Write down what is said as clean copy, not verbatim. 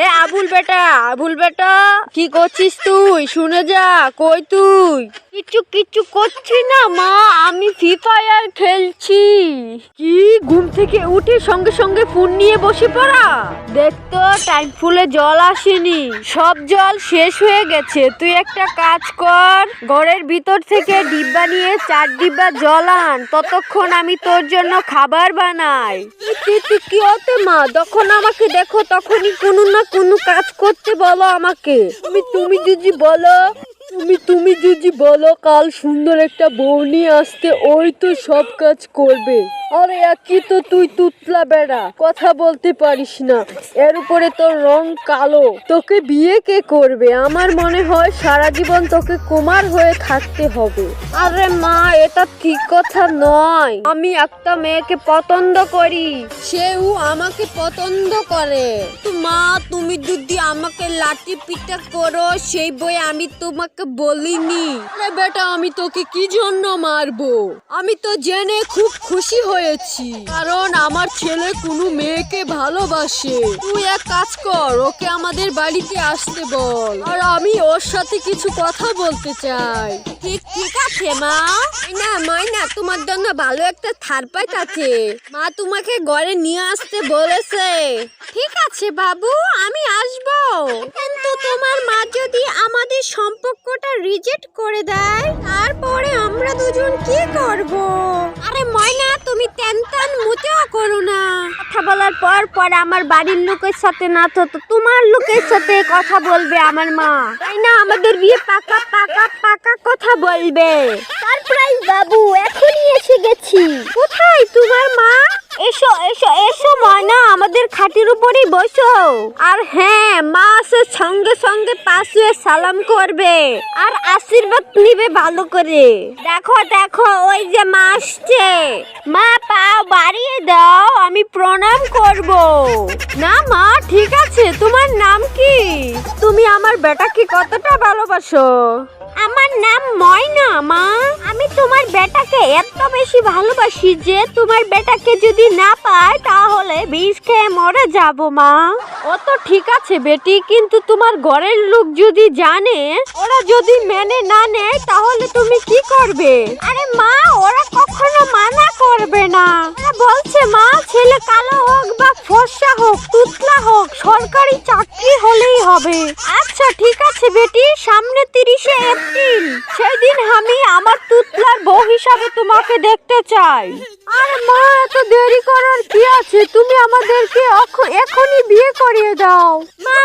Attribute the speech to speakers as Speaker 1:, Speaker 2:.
Speaker 1: এ আবুল বেটা কি করছিস তুই? শুনে যা, কই তুই? কিচ্ছু করছি না মা, আমি ফ্রি ফায়ার খেলছি। কি ঘুম থেকে উঠে সঙ্গে সঙ্গে ফোন নিয়ে বসে পড়া? দেখতো টাইম ফুলে জল আসেনি, সব জল শেষ হয়ে গেছে। তুই একটা কাজ কর, ঘরের ভিতর থেকে ডিব্বা নিয়ে 4 ডিব্বা জল আন, ততক্ষণ আমি তোর জন্য খাবার বানাই। কি হতে মা, যখন আমাকে দেখো তখনই কোনো না কোনো কাজ করতে বলো আমাকে। তুমি যদি বলো কাল সুন্দর একটা বউ নিয়ে আসতে, ওই তো সব কাজ করবে। আরে একই তো তুই তুতলা বেড়া, কথা বলতে পারিস না, এর উপরে তোর রং কালো। তোকে বিয়ে কে করবে? আমার মনে হয় সারা জীবন তোকে কুমার হয়ে থাকতে হবে। আরে মা, এটা ঠিক কথা নয়। আমি একটা মেয়েকে পছন্দ করি, সেও আমাকে পছন্দ করে। তো মা, তুমি যদি আমাকে লাঠি পিটা করো সেই বই আমি তোমাকে বলিনি। আরে বেটা, আমি তোকে কি জন্য মারবো? আমি তো জেনে খুব খুশি হয়েছি, কারণ আমার ছেলে কোনো মেয়েকে ভালোবাসে। তুই এক কাজ কর, ওকে আমাদের বাড়িতে আসতে বল, আর আমি ওর সাথে কিছু কথা বলতে চাই। ঠিক আছে মা। মাইনা তোমার জন্য ভালো একটা থারপাইট আছে, মা তোমাকে ঘরে নিয়ে আসতে বলেছে। ঠিক আছে বাবু, আমি আসবো, কিন্তু তোমার মা যদি আমাদের সম্পর্কটা রিজেক্ট করে দেয়, তারপরে আমরা দুজন কি করব? আরে ময়না, তুমি টেনশন মোটেও করো না। কথা বলার পর আমার বাড়ির লোকের সাথে না তো তোমার লোকের সাথে কথা বলবে আমার মা, তাই না? আমাদের বিয়ে পাকা কথা বলবে। সারপ্রাইজ বাবু, এখনই এসে গেছি। কোথায় তোমার মা? এসো ময়না, আমাদের খাটের উপরেই বসো। আর হ্যাঁ, মা আসে সঙ্গে সঙ্গে পাশে সালাম করবে আর আশীর্বাদ নিবে ভালো করে। দেখো ওই যে মা আসছে। মা, পাও বাড়িয়ে দাও, আমি প্রণাম করব। না মা, ঠিক আছে। তোমার নাম কি? তুমি আমার বেটাকে কতটা ভালোবাসো? আমার নাম ময়না মা। আমি তোমার বেটাকে এত বেশি ভালোবাসি যে তোমার বেটাকে যদি না পাই তাহলে বিষ খেয়ে মরে যাব মা। ও তো ঠিক আছে বেটি, কিন্তু তোমার ঘরের লোক যদি জানে, ওরা যদি মেনে না নেয়, তাহলে তুমি কি করবে? আরে মা, ওরা কখনো মানা করবে না। ওরা বলছে মা, ছেলে কালো হোক বা ফর্সা হোক, তুতলা হোক, সরকারি চাকরি হলেই হবে। আচ্ছা ঠিক আছে বেটি, সামনে 30শে এপ্রিল, সেদিন আমি আমার তুতলার বউ হিসাবে তোমাকে দেখতে চাই। আরে মা, এত দেরি করার কি আছে? তুমি আমাদেরকে এখনই বিয়ে করিয়ে দাও। মা,